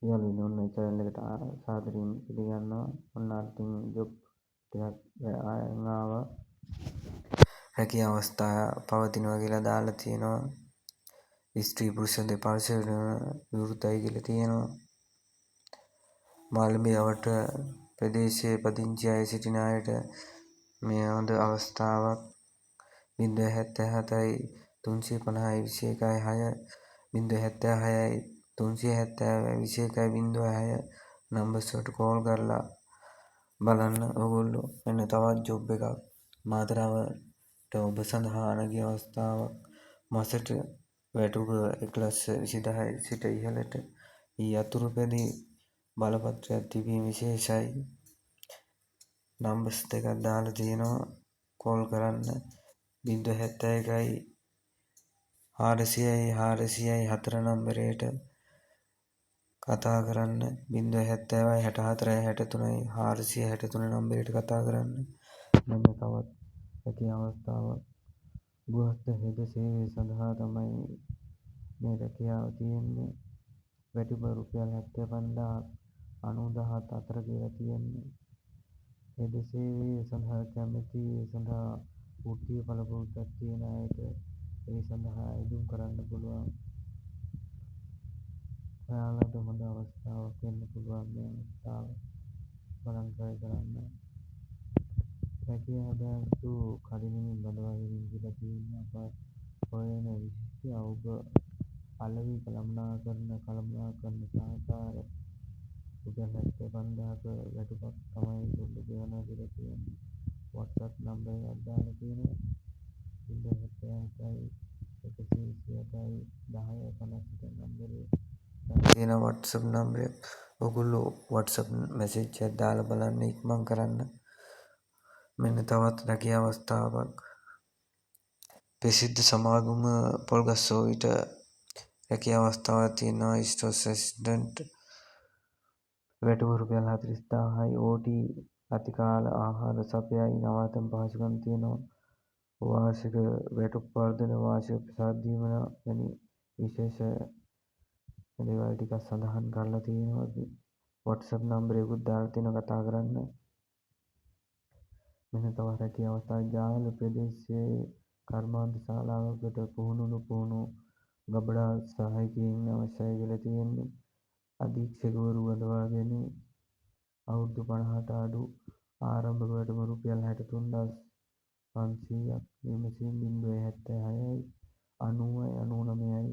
යාළුවනේ ඔන්න channel එකට සාදරයෙන් පිළිගන්නවා. ඔන්න අලුතින් ජොබ් ටිකක් ආයෙත් ආවා. රැකියා අවස්ථා පවතිනවා කියලා දාලා තියෙනවා. ස්ත්‍රී පුරුෂ දෙපාර්ශ්වයටම විවෘතයි කියලා තියෙනවා. මාළඹේ අවට ප්‍රදේශයේ පදිංචි අය සිටින අයට මේ හොඳ අවස්ථාවක්. 077යි 350යි 21යි 076යි 370යි 21යි 06 නම්බර්ස් වලට කෝල් කරලා බලන්න ඕගොල්ලෝ. එන්න තවත් ජොබ් එකක් මාතරවට ඔබ සඳහා අනගි අවස්ථාවක්. මාසෙට වැටුප 1,20,000 සිට ඉහළට යතුරුපැදි බලපත්‍රයක් තිබීම විශේෂයි. නම්බර්ස් දෙකක් දාලා තියෙනවා. කෝල් කරන්න 071යි 400යි 404 නම්බරයට කතා කරන්න. 070යි 64යි 63යි 463 නම්බරයට කතා කරන්න. මෙන්න තවත් රැකියා අවස්ථාවක්. ගෘහස්ත හෙද සේවය සඳහා තමයි මේ රැකියාව තියෙන්නේ. වැටුප රුපියල් 75,000 97 අතර කියලා තියෙන්නේ. හෙද සේවය සඳහා කැමති සඳහා වෘත්තීය පළපොරුද්දක් තියෙන අයට ඒ සඳහා ඇදුම් කරන්න පුළුවන්. ඔයාලට හොඳ අවස්ථාවක් වෙන්න පුළුවන් මේ අවස්ථාව. බලන්න try කරන්න. රැකියා බැංකු කඩිනමින් බඳවා ගැනීම කියලා තියෙනවා. අප හොයන විශිෂ්ට ඔබ අලෙවි කළමනාකරන සහකාර රුපියල් 75,000ක වැටුපක් තමයි ඒගොල්ලෝ ගෙවනවා කියලා තියෙන්නේ. WhatsApp නම්බර් එකක් දාලා තියෙනවා. 076යි 128යි 10 නම්බරේ තියෙන WhatsApp නම්බරය. ඔයගොල්ලෝ WhatsApp මැසේජ් එකක් දාලා බලන්න ඉක්මන් කරන්න. මෙන්න තවත් රැකියා අවස්ථාවක්. ප්‍රසිද්ධ සමාගම පොල්ගස්සෝවිට රැකියා අවස්ථාවක් තියෙනවා. ස්ටෝර් ඇසිස්ටන්ට් වැටුප රුපියල් 40,000යි. OT අතිකාල ආහාර සපයයි නවාතැන් පහසුකම් තියෙනවා. වාර්ෂික වැටුප් වර්ධන වාර්ෂික ප්‍රසාද දීමන වැනි විශේෂ දේවල් ටිකක් සඳහන් කරලා තියෙනවා. WhatsApp නම්බරයකුත් දාලා තියෙනවා කතා කරන්න. මෙන්න තව රැකියා අවස්ථා. ජාල ප්‍රදේශයේ කර්මාන්ත ශාලාවකට පුහුණු ගබඩා සහායකයින් අවශ්‍යයි කියලා තියෙන්නේ. අධීක්ෂකවරු බඳවා ගැනීම. අවුරුදු 50ට අඩු ආරම්භක වැටුප රුපියල් 63,500ක්. විමසීම් 076යි 90යි 99යි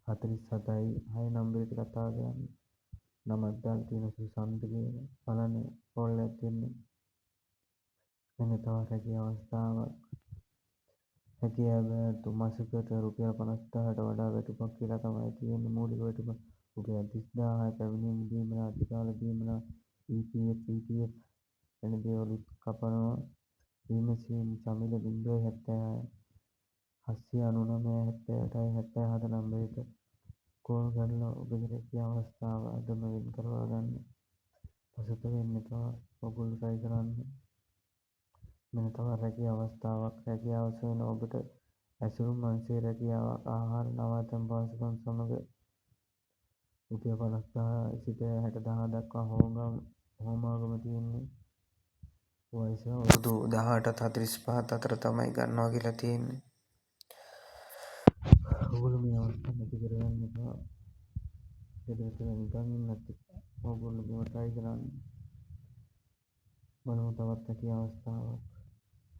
47යි 6 නම්බරයට කතා කරන්න. නමක් දාලා තියෙන සුසන්ත කියලා. බලන්න කෝල් එකක් එන්නේ. මෙන්න තව රැකියා අවස්ථාවක්. රැකියා බැංකු මාසෙකට රුපියල් 50,000ට වඩා වැටුපක් කියලා තමයි තියෙන්නේ. මූලික වැටුප රුපියල් 30,000යි. පැමිණීම් දීමන අධිකාල දීමන EPF වැනි දේවලුත් කපනවා. විමසීම් සමිල 076 799 78යි 77 නම්බරයට කෝල් කරලා ඔබගේ රැකියා අවස්ථාව අදම වෙන් කරවා ගන්න. පසුතැ වෙන්න තව ඔයගොල්ලෝ try කරන්න. මෙන්න තව රැකියා අවස්ථාවක්. රැකියාව සොයන ඔබට ඇසුරුම් අංශයේ රැකියාවක්. ආහාර නවාතැන් පහසුකම් සමග රුපියල් 50,000 සිට 60,000 දක්වා හෝමාගම තියෙන්නේ. වයස අවුරුදු 18ත් 45ත් අතර තමයි ගන්නවා කියලා තියෙන්නේ. ඔයගොල්ලෝ මේ අවස්ථාව නැති කරගන්න එපා. ගෙදරට නිකන් ඉන්නත් එපා. ඔයගොල්ලෝ මේව try කරන්න. බලමු තවත් රැකියා අවස්ථාවක්.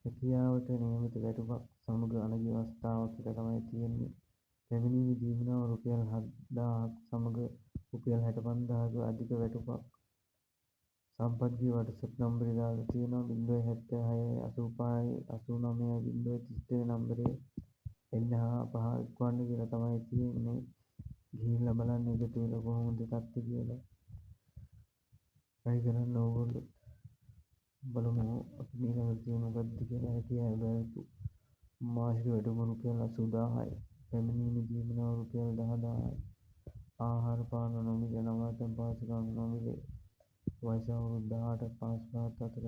රැකියාවට නියමිත වැටුපක් සමග අනගි අවස්ථාවක් කියලා තමයි තියෙන්නේ. පැමිණීම දීමනාව රුපියල් 7,000ක් සමග රුපියල් 65,000ක අධික වැටුපක්. සම්පත්ගේ WhatsApp නම්බරය දාලා තියෙනවා. 076යි 85යි 89යි 032 නම්බරේ එන්න පහ එක්වන්න කියලා තමයි තියෙන්නේ. ගිහිල්ලා බලන්න එකතු වෙලා කොහොමද තත්ත්වය කියලා. try කරන්න ඕගොල්ලෝ. බලමු අපි ඊළඟට තියෙන මොකක්ද කියලා. රැකියා බැංකු මාසික වැටුප රුපියල් 80,000යි. පැමිණීම දීමනාව රුපියල් 10,000යි. ආහාර පාන නොමිල නවාතැන් පහසුකම් නොමිලේ. වයස අවුරුදු 18ට 55 අතර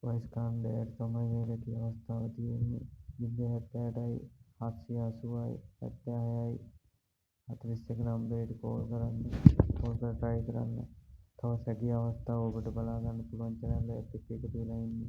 වයස් කාණ්ඩයට තමයි මේ රැකියා අවස්ථාව තියෙන්නේ. 078යි 780යි 76යි 41 නම්බරයට කෝල් කරලා try කරන්න. තවත් හැකියි අවස්ථා ඔබට බලා ගන්න පුළුවන් channel එකත් එක්ක එකතු වෙලා ඉන්න.